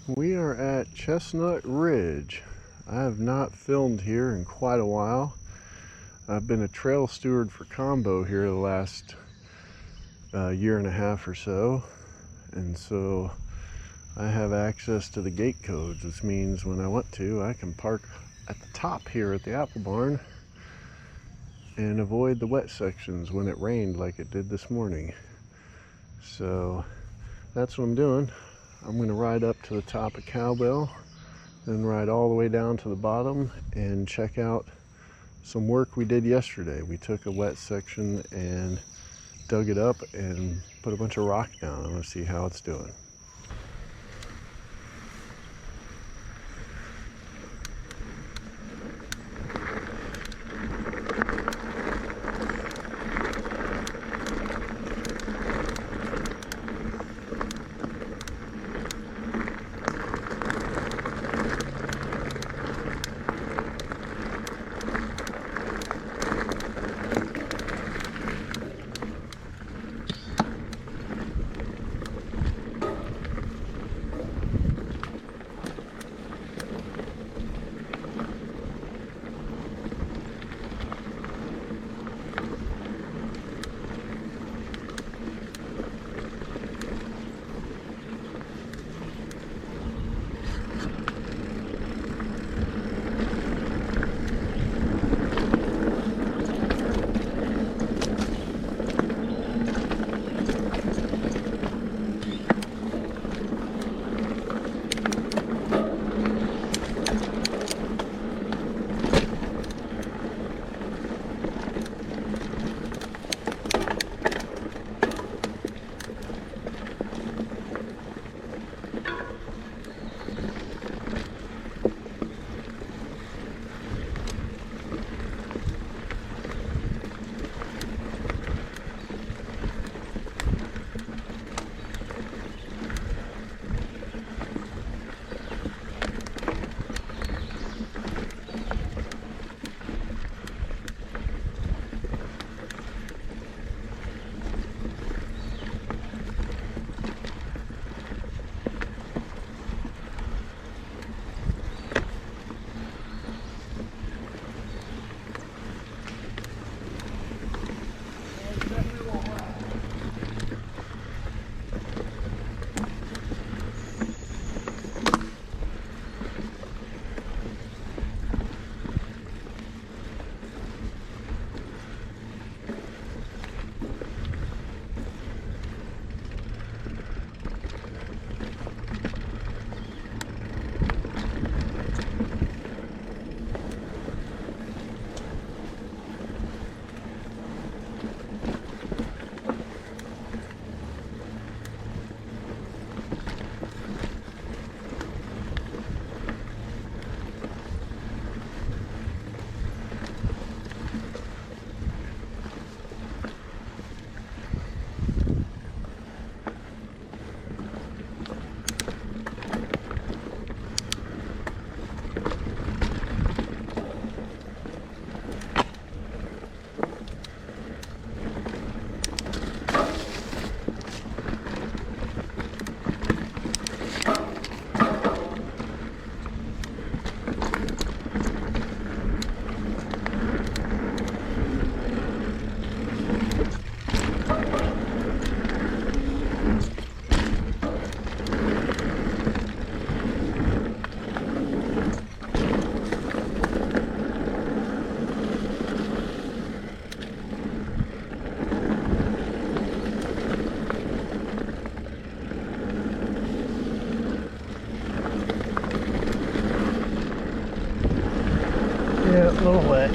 We are at Chestnut Ridge. I have not filmed here in quite a while. I've been a trail steward for Combo here the last year and a half or so, and so I have access to the gate codes, which means when I want to, I can park at the top here at the apple barn and avoid the wet sections when it rained like it did this morning. So that's what I'm doing. I'm going to ride up to the top of Cowbell, then ride all the way down to the bottom and check out some work we did yesterday. We took a wet section and dug it up and put a bunch of rock down. I'm going to see how it's doing. Yeah, a little wet.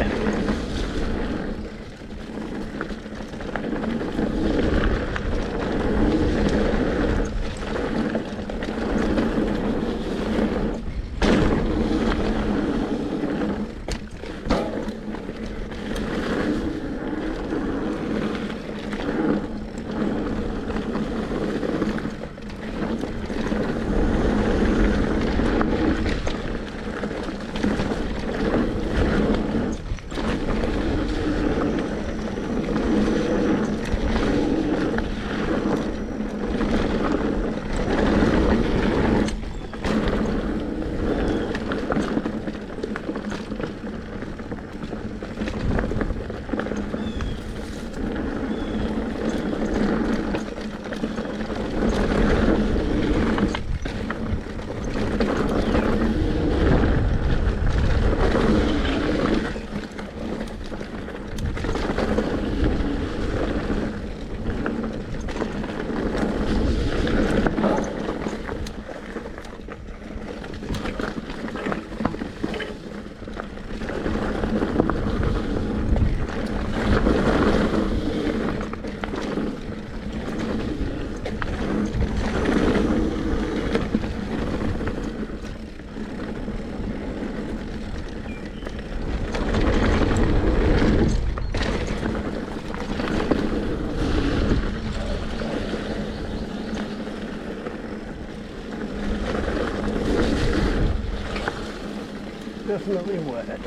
Definitely wet.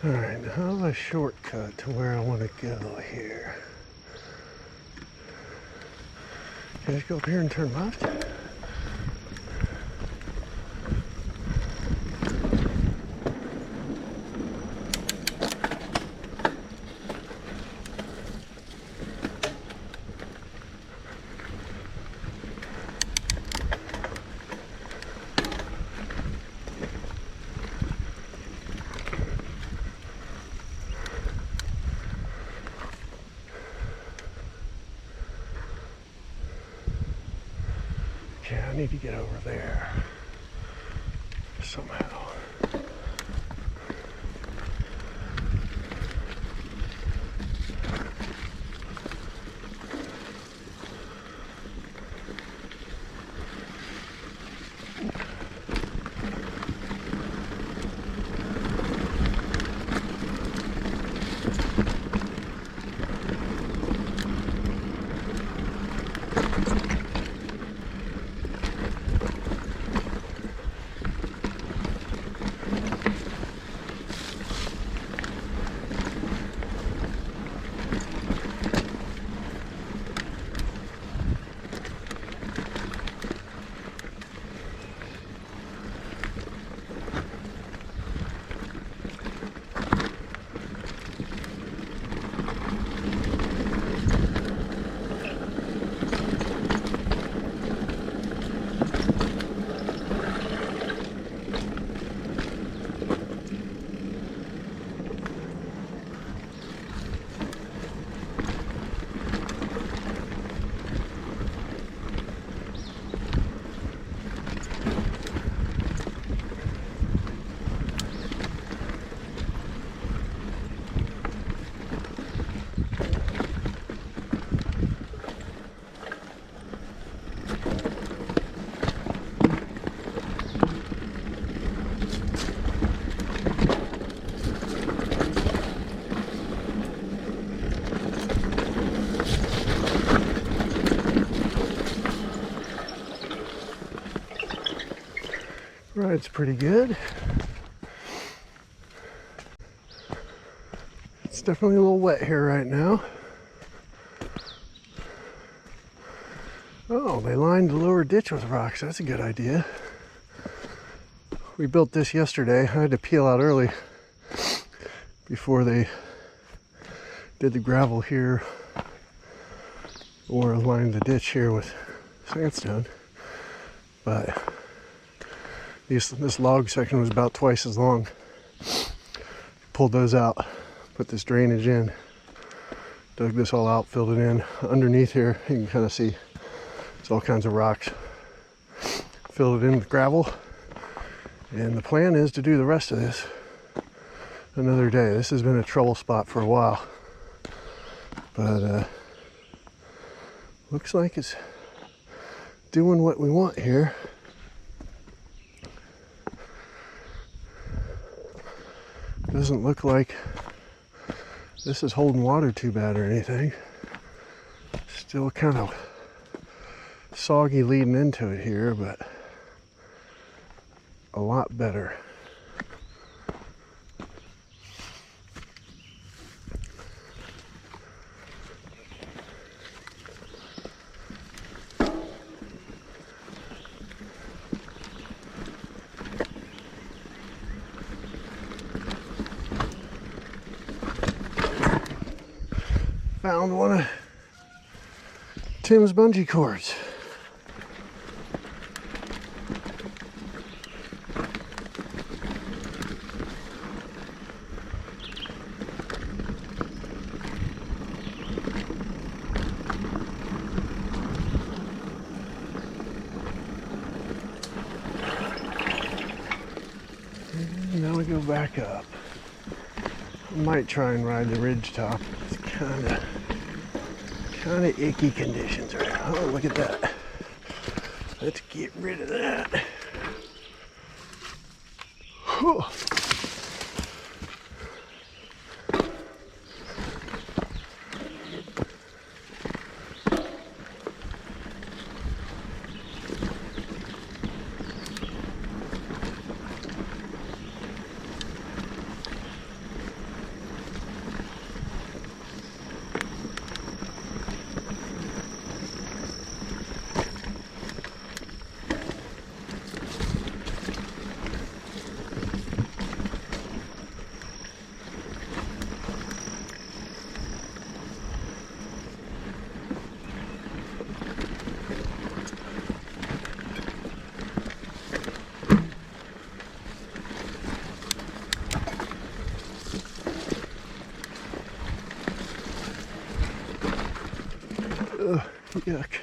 Alright, now how do I shortcut to where I want to go here? Can I just go up here and turn left? Okay, I need to get over there somehow. Ride's pretty good. It's definitely a little wet here right now. Oh, they lined the lower ditch with rocks. That's a good idea. We built this yesterday. I had to peel out early before they did the gravel here or lined the ditch here with sandstone. But this log section was about twice as long. Pulled those out, put this drainage in, dug this all out, filled it in. Underneath here, you can kind of see it's all kinds of rocks. Filled it in with gravel. And the plan is to do the rest of this another day. This has been a trouble spot for a while. But looks like it's doing what we want here. Doesn't look like this is holding water too bad or anything. Still kind of soggy leading into it here, but a lot better. Found one of Tim's bungee cords. go back up. I might try and ride the ridge top. It's kind of icky conditions right now. Oh, look at that. Let's get rid of that. Whew. Ugh, yuck.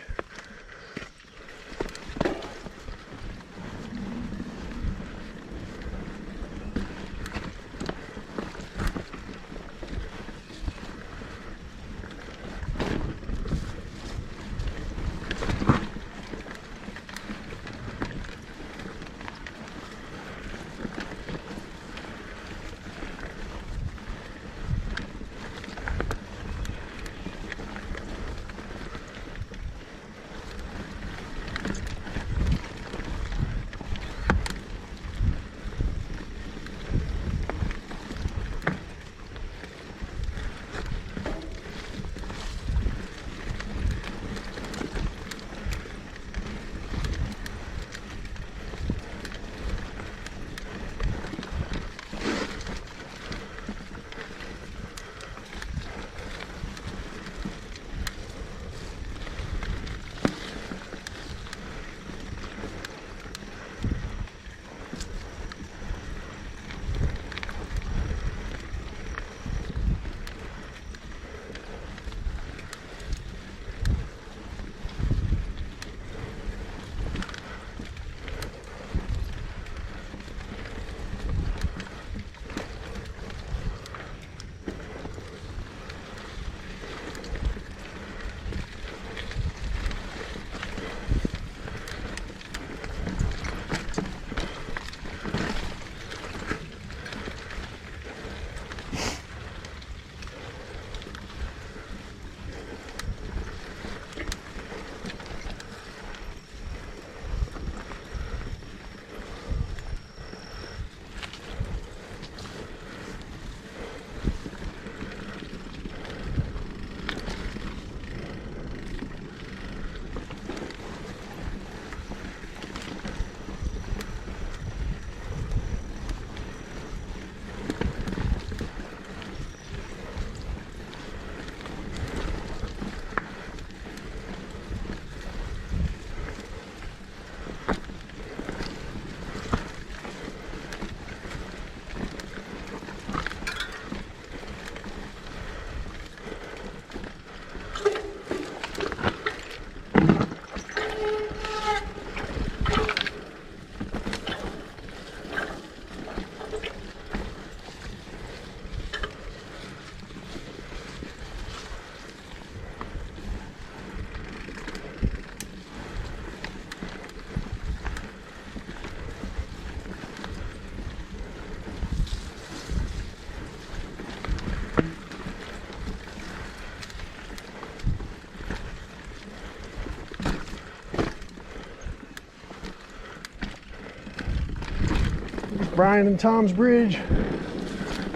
Brian and Tom's bridge,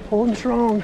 holding strong.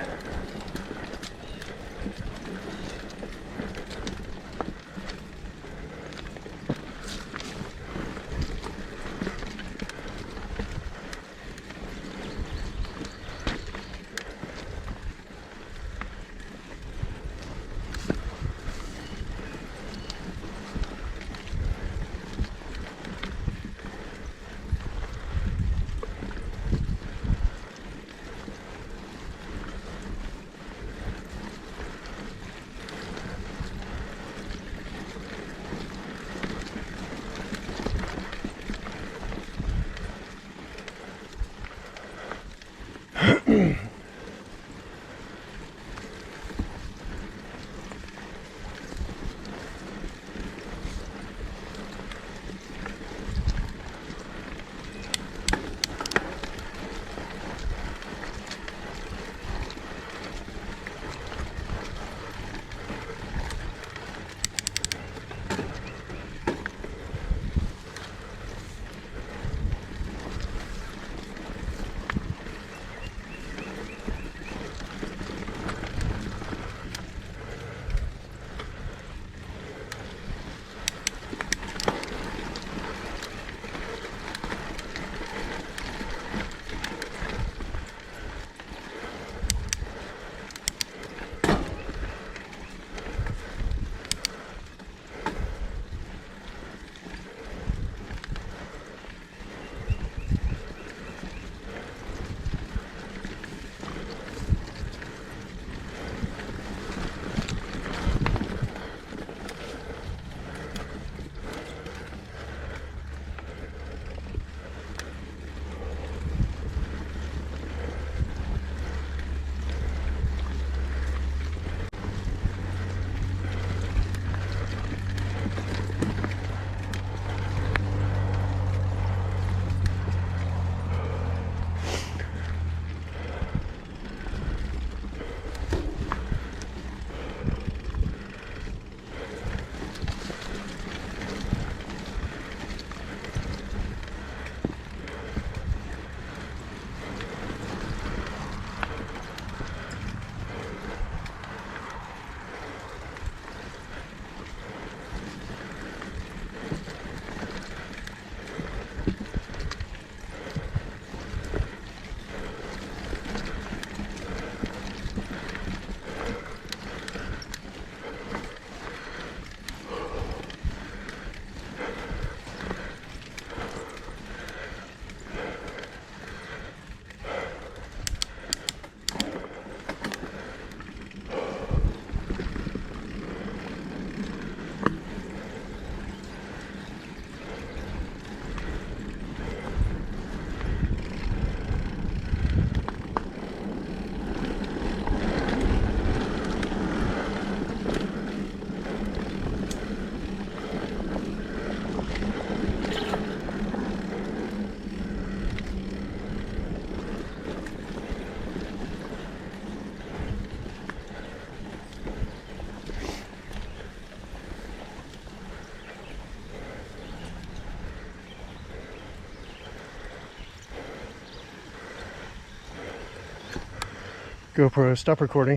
GoPro, stop recording.